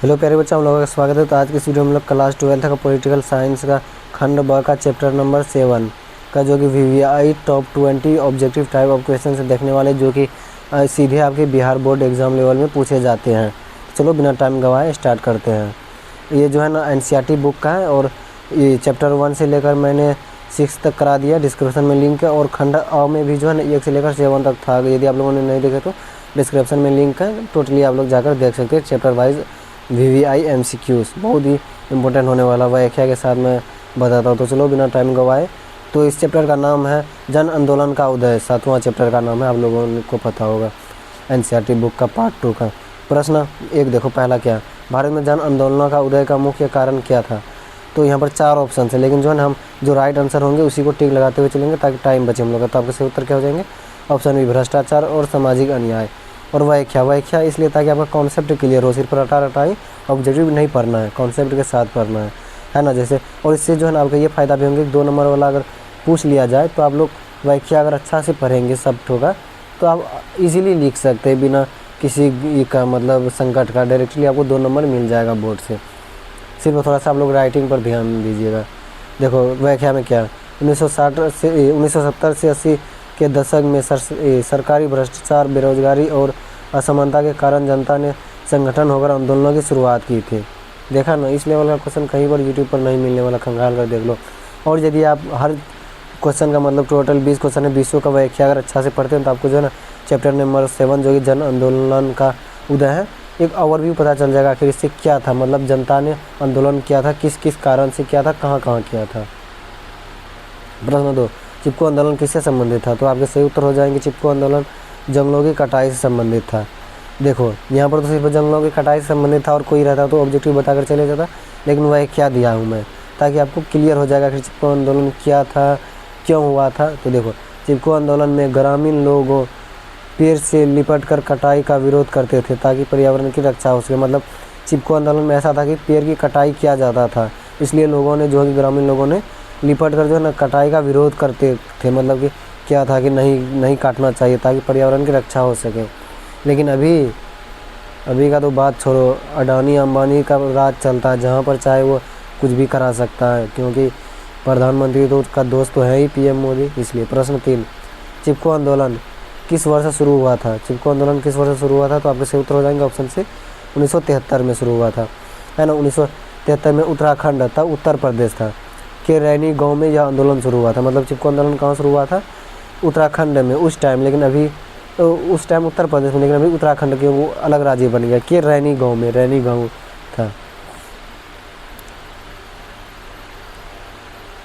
Hello प्यारे बच्चों, हम लोगों का स्वागत है। तो आज की इस वीडियो में हम लोग क्लास 12 का पॉलिटिकल साइंस का खंड ब का चैप्टर नंबर 7 का जो कि VVI top 20 objective type of question से देखने वाले जो कि सीधे आपके बिहार बोर्ड एग्जाम लेवल में पूछे जाते हैं। चलो बिना टाइम गवाए स्टार्ट करते हैं। ये जो है ना NCERT बुक का है और ये चैप्टर 1 से लेकर मैंने 6 तक करा दिया, डिस्क्रिप्शन में लिंक है। और खंड अ में भी जो है ना 1 से लेकर 7 तक था। यदि आप लोगों ने नहीं देखे तो डिस्क्रिप्शन में लिंक है, टोटली आप लोग जाकर देख सकते हैं। चैप्टर वाइज VVI MCQs बहुत ही इंपॉर्टेंट होने वाला व्याख्या के साथ मैं बताता हूँ। तो चलो बिना टाइम गवाए, तो इस चैप्टर का नाम है जन आंदोलन का उदय। 7वां चैप्टर का नाम है, आप लोगों को पता होगा, NCERT बुक का पार्ट 2 का। प्रश्न 1 देखो, पहला क्या, भारत में जन आंदोलन का उदय का मुख्य कारण क्या था। तो यहाँ पर 4 ऑप्शन है, लेकिन जो है ना हम जो राइट आंसर होंगे उसी को टिक लगाते हुए चलेंगे ताकि टाइम बचे हम लोग का। तो आपके सही उत्तर क्या हो जाएंगे? ऑप्शन बी, भ्रष्टाचार और सामाजिक अन्याय। और व्याख्या इसलिए ताकि आपका कॉन्सेप्ट क्लियर हो, सिर्फ रटा रटाई ऑब्जेक्टिव नहीं पढ़ना है, कॉन्सेप्ट के साथ पढ़ना है ना। जैसे और इससे जो है ना आपका ये फ़ायदा भी होंगे, 2 नंबर वाला अगर पूछ लिया जाए तो आप लोग व्याख्या अगर अच्छा से पढ़ेंगे सब ठोका तो आप इजीली लिख सकते हैं बिना किसी का मतलब संकट का। डायरेक्टली आपको 2 नंबर मिल जाएगा बोर्ड से। सिर्फ थोड़ा सा आप लोग राइटिंग पर ध्यान दीजिएगा। देखो व्याख्या में क्या, 1970 से 80 के दशक में सरकारी भ्रष्टाचार, बेरोजगारी और असमानता के कारण जनता ने संगठन होकर आंदोलनों की शुरुआत की थी। देखा ना, इस लेवल का क्वेश्चन कहीं पर यूट्यूब पर नहीं मिलने वाला, खंगाल कर देख लो। और यदि आप हर क्वेश्चन का मतलब टोटल 20 क्वेश्चन है, 20 का व्याख्या अगर अच्छा से पढ़ते हैं तो आपको जो है ना चैप्टर नंबर 7 जो कि जन आंदोलन का उदय है, एक ओवरव्यू पता चल जाएगा आखिर इससे क्या था, मतलब जनता ने आंदोलन किया था, किस किस कारण से किया था, कहाँ कहाँ किया था। प्रश्न 2, चिपको आंदोलन किससे संबंधित था। तो आपके सही उत्तर हो जाएंगे, चिपको आंदोलन जंगलों की कटाई से संबंधित था। देखो यहाँ पर तो सिर्फ जंगलों की कटाई से संबंधित था, और कोई रहता तो ऑब्जेक्टिव बताकर चले जाता, लेकिन वह क्या दिया हूँ मैं ताकि आपको क्लियर हो जाएगा कि चिपको आंदोलन क्या था, क्यों हुआ था। तो देखो, चिपको आंदोलन में ग्रामीण लोगों पेड़ से लिपट कर कटाई का विरोध करते थे ताकि पर्यावरण की रक्षा हो सके। मतलब चिपको आंदोलन में ऐसा था कि पेड़ की कटाई किया जाता था, इसलिए लोगों ने जो है ग्रामीण लोगों ने लिपट कर जो है ना कटाई का विरोध करते थे। मतलब कि क्या था कि नहीं काटना चाहिए ताकि पर्यावरण की रक्षा हो सके। लेकिन अभी का तो बात छोड़ो, अडानी अंबानी का राज चलता है, जहाँ पर चाहे वो कुछ भी करा सकता है, क्योंकि प्रधानमंत्री तो उसका दोस्त तो है ही PM मोदी, इसलिए। प्रश्न 3, चिपको आंदोलन किस वर्ष शुरू हुआ था। चिपको आंदोलन किस वर्ष शुरू हुआ था। तो आपके सही उत्तर हो जाएंगे ऑप्शन से 1973 में शुरू हुआ था, है ना। 1973 में उत्तराखंड था, उत्तर प्रदेश था के रैनी गांव में यह आंदोलन शुरू हुआ था। मतलब चिपको आंदोलन कहाँ शुरू हुआ था? उत्तराखंड में उस टाइम, लेकिन अभी तो उस टाइम उत्तर प्रदेश में, लेकिन अभी उत्तराखंड के वो अलग राज्य बन गया के रैनी गांव में, रैनी गांव था।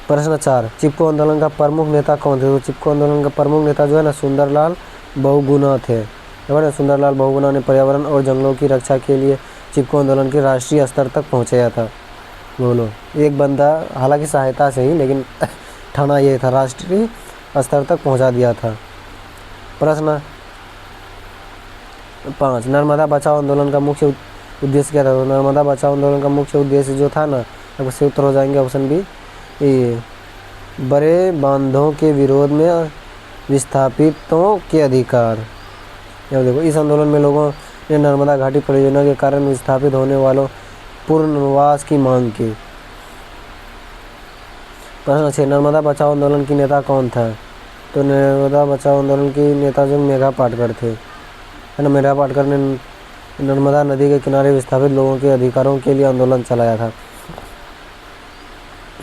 प्रश्न 4, चिपको आंदोलन का प्रमुख नेता कौन थे। तो चिपको आंदोलन का प्रमुख नेता जो है ना सुंदरलाल बहुगुणा थे। देखो ना, सुंदरलाल बहुगुणा ने पर्यावरण और जंगलों की रक्षा के लिए चिपको आंदोलन के राष्ट्रीय स्तर तक पहुंचाया था। बोलो, एक बंदा, हालांकि सहायता से ही, लेकिन ठाना ये था, राष्ट्रीय स्तर तक पहुंचा दिया था। प्रश्न 5, नर्मदा बचाओ आंदोलन का मुख्य उद्देश्य क्या था। तो नर्मदा बचाओ आंदोलन का मुख्य उद्देश्य जो था ना, आपको सही उत्तर हो जाएंगे ऑप्शन बी, ये बड़े बांधों के विरोध में विस्थापितों के अधिकार। यहाँ देखो, इस आंदोलन में लोगों ने नर्मदा घाटी परियोजना के कारण विस्थापित होने वालों पुनर्वास की मांग की। प्रश्न 6, नर्मदा बचाओ आंदोलन की नेता कौन था। तो नर्मदा बचाओ आंदोलन की नेता जो मेघा पाटकर थे, है ना। मेघा पाटकर ने नर्मदा नदी के किनारे विस्थापित लोगों के अधिकारों के लिए आंदोलन चलाया था।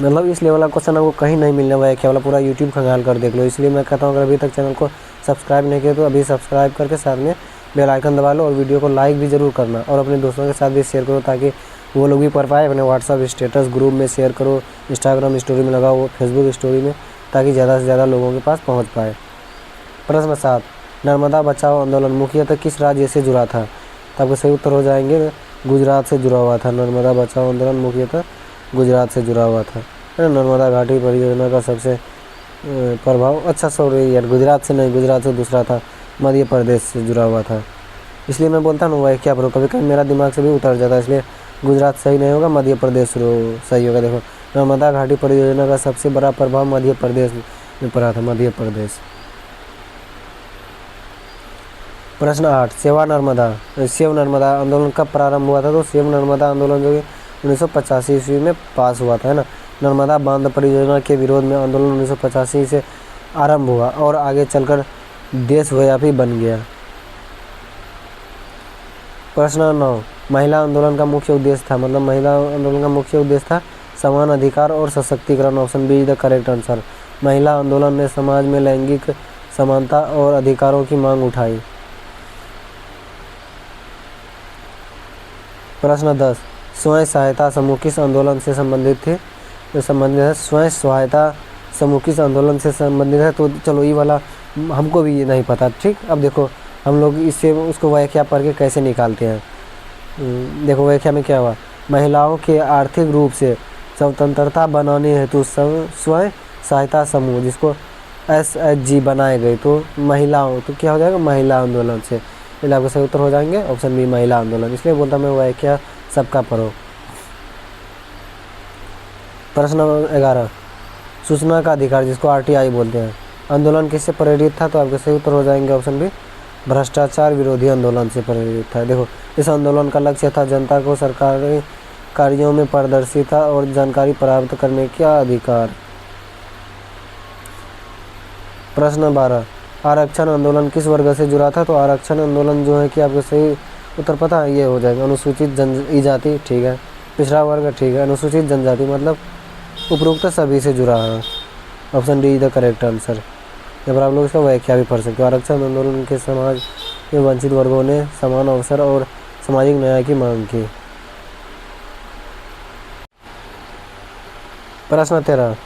मतलब इस लेवल का क्वेश्चन आपको कहीं नहीं मिलने वाला है, क्या वाला पूरा यूट्यूब खंगाल कर देख लो। इसलिए मैं कहता हूँ अगर अभी तक चैनल को सब्सक्राइब नहीं किया तो अभी सब्सक्राइब करके साथ में बेल आइकन दबा लो, और वीडियो को लाइक भी ज़रूर करना, और अपने दोस्तों के साथ भी शेयर करो ताकि वो लोग भी पढ़ पाए। अपने व्हाट्सअप स्टेटस ग्रुप में शेयर करो, इंस्टाग्राम स्टोरी में लगाओ, फेसबुक स्टोरी में, ताकि ज़्यादा से ज़्यादा लोगों के पास पहुँच पाए। प्रश्न 7, नर्मदा बचाओ आंदोलन मुख्यतः किस राज्य से जुड़ा था। तो आपको सही उत्तर हो जाएंगे, गुजरात से जुड़ा हुआ था। नर्मदा बचाओ आंदोलन मुख्यतः गुजरात से जुड़ा हुआ था, है ना। नर्मदा घाटी परियोजना का सबसे प्रभाव, अच्छा सॉरी यार, गुजरात से नहीं, गुजरात से दूसरा था, मध्य प्रदेश से जुड़ा हुआ था। इसलिए मैं बोलता हूँ वह क्या करो, कभी कभी मेरा दिमाग से भी उतर जाता है, इसलिए गुजरात सही नहीं होगा, मध्य प्रदेश सही होगा। देखो, नर्मदा घाटी परियोजना का सबसे बड़ा प्रभाव मध्य प्रदेश में पड़ा था, मध्य प्रदेश। प्रश्न 8, सेवा नर्मदा आंदोलन कब प्रारंभ हुआ था? तो सेव नर्मदा आंदोलन जो कि 1985 ईस्वी में पास हुआ था, है ना। नर्मदा बांध परियोजना के विरोध में आंदोलन 1985 से आरंभ हुआ और आगे चलकर देशव्यापी बन गया। प्रश्न 9, महिला आंदोलन का मुख्य उद्देश्य था, मतलब महिला आंदोलन का मुख्य उद्देश्य था समान अधिकार और सशक्तिकरण। Option B is the correct answer. महिला आंदोलन ने समाज में लैंगिक समानता और अधिकारों की मांग उठाई। प्रश्न 10, स्वयं सहायता समूह किस आंदोलन से संबंधित थे? तो संबंधित है स्वयं सहायता समूह किस आंदोलन से संबंधित है? तो चलो ये वाला हमको भी नहीं पता, ठीक। अब देखो हम लोग इससे उसको व्याख्या पढ़ के कैसे निकालते हैं। देखो व्याख्या में क्या हुआ, महिलाओं के आर्थिक रूप से स्वतंत्रता बनाने हेतु स्वयं सहायता समूह, जिसको SHG बनाए गए, तो महिलाओं, तो क्या हो जाएगा, महिला आंदोलन से। इसलिए आपका सही उत्तर हो जाएंगे ऑप्शन बी महिला आंदोलन। इसलिए बोलता मैं व्याख्या सबका पढ़ो। प्रश्न 11, सूचना का अधिकार जिसको RTI बोलते हैं, आंदोलन किससे प्रेरित था? तो आपके सही उत्तर हो जाएंगे ऑप्शन बी भ्रष्टाचार विरोधी आंदोलन से प्रेरित था। देखो इस आंदोलन का लक्ष्य था जनता को सरकारी कार्यों में पारदर्शिता और जानकारी प्राप्त करने का अधिकार। प्रश्न 12, आरक्षण आंदोलन किस वर्ग से जुड़ा था? तो आरक्षण आंदोलन जो है कि आपको सही उत्तर पता है, ये हो जाएगा अनुसूचित जनजाति, ठीक है। पिछड़ा वर्ग, ठीक है। अनुसूचित जनजाति मतलब उपरोक्त सभी से जुड़ा है। Option D is the correct answer. यहाँ पर आप लोग इसका व्याख्या भी पढ़ सकते हो। आरक्षण आंदोलन के समाज के वंचित वर्गों ने समान अवसर और सामाजिक न्याय की मांग की। प्रश्न 13,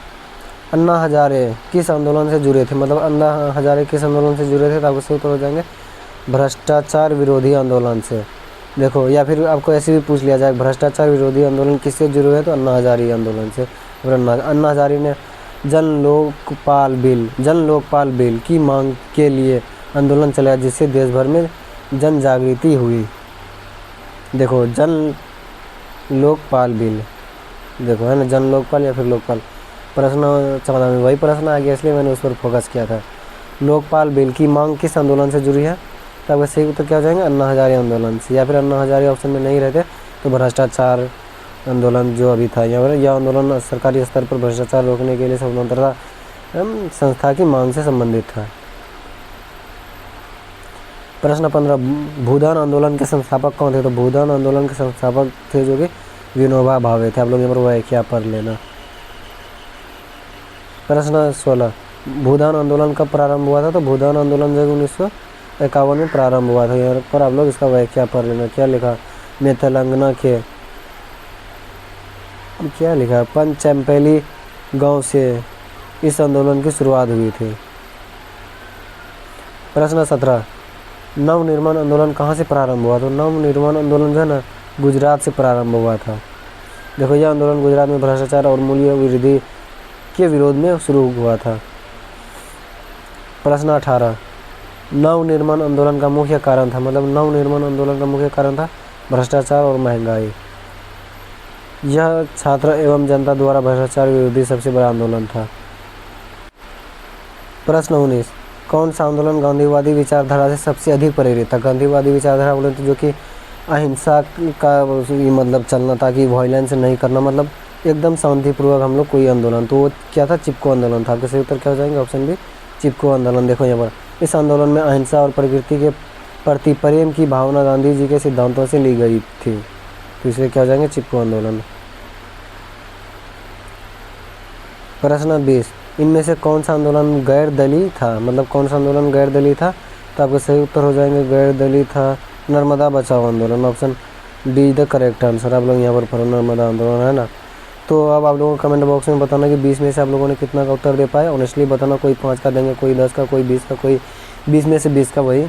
अन्ना हजारे किस आंदोलन से जुड़े थे? मतलब अन्ना हजारे किस आंदोलन से जुड़े थे? तो आपको सही उत्तर हो जाएंगे भ्रष्टाचार विरोधी आंदोलन से। देखो या फिर आपको ऐसे भी पूछ लिया जाए भ्रष्टाचार विरोधी आंदोलन किससे जुड़े हुए? तो अन्ना हजारे आंदोलन से। अन्ना हजारे ने जन लोकपाल बिल की मांग के लिए आंदोलन चलाया, जिससे देश भर में जन जागृति हुई। देखो जन लोकपाल बिल, देखो है ना, जन लोकपाल या फिर लोकपाल। प्रश्न 14 में वही प्रश्न आ गया, इसलिए मैंने उस पर फोकस किया था। लोकपाल बिल की मांग किस आंदोलन से जुड़ी है? तो आपका सही उत्तर क्या हो जाएंगे, अन्ना हजारे आंदोलन से। या फिर अन्ना हजारे ऑप्शन में नहीं रहते तो भ्रष्टाचार आंदोलन जो अभी था यहाँ पर, यह आंदोलन सरकारी स्तर पर भ्रष्टाचार रोकने के लिए स्वतंत्रता संस्था की मांग से संबंधित था। प्रश्न 15, भूदान आंदोलन के संस्थापक कौन थे? तो भूदान आंदोलन के संस्थापक थे जो कि विनोबा भावे थे। आप लोग यहाँ पर व्याख्या पढ़ लेना। प्रश्न 16, भूदान आंदोलन कब प्रारंभ हुआ था? तो भूदान आंदोलन जो 1951 में प्रारंभ हुआ था। यहाँ पर आप लोग इसका व्याख्या पढ़ लेना। क्या लिखा, मेथलंगना के क्या लिखा, पंचैम्पैली गांव से इस आंदोलन की शुरुआत हुई थी। प्रश्न 17, नवनिर्माण आंदोलन कहाँ से प्रारंभ हुआ? तो नवनिर्माण आंदोलन जो है ना गुजरात से प्रारंभ हुआ था। देखो यह आंदोलन गुजरात में भ्रष्टाचार और मूल्य वृद्धि के विरोध में शुरू हुआ था। प्रश्न 18, नवनिर्माण आंदोलन का मुख्य कारण था, मतलब नवनिर्माण आंदोलन का मुख्य कारण था भ्रष्टाचार और महंगाई। यह छात्र एवं जनता द्वारा भ्रष्टाचार विरोधी सबसे बड़ा आंदोलन था। प्रश्न 19, कौन सा आंदोलन गांधीवादी विचारधारा से सबसे अधिक प्रेरित था? गांधीवादी विचारधारा बोले तो जो कि अहिंसा का मतलब चलना, ताकि वायलेंस नहीं करना, मतलब एकदम शांतिपूर्वक हम लोग कोई आंदोलन, तो वो क्या था, चिपको आंदोलन था। आपके सही उत्तर क्या हो जाएंगे, ऑप्शन बी चिपको आंदोलन। देखो यहाँ पर इस आंदोलन में अहिंसा और प्रकृति के प्रति प्रेम की भावना गांधी जी के सिद्धांतों से ली गई थी, तो इसलिए क्या हो जाएंगे, चिपको आंदोलन। प्रश्न 20, इनमें से कौन सा आंदोलन गैर दलीय था? मतलब कौन सा आंदोलन गैर दलीय था? तो आपके सही उत्तर हो जाएंगे गैर दलीय था नर्मदा बचाओ आंदोलन। Option D is the correct answer. आप लोग यहाँ पर पढ़ो नर्मदा आंदोलन, है ना। तो अब आप लोगों को कमेंट बॉक्स में बताना कि 20 में से आप लोगों ने कितना का उत्तर दे पाए। ऑनेस्टली बताना, कोई 5 का देंगे, कोई 10 का, कोई 20 का, कोई 20 में से 20 का, वही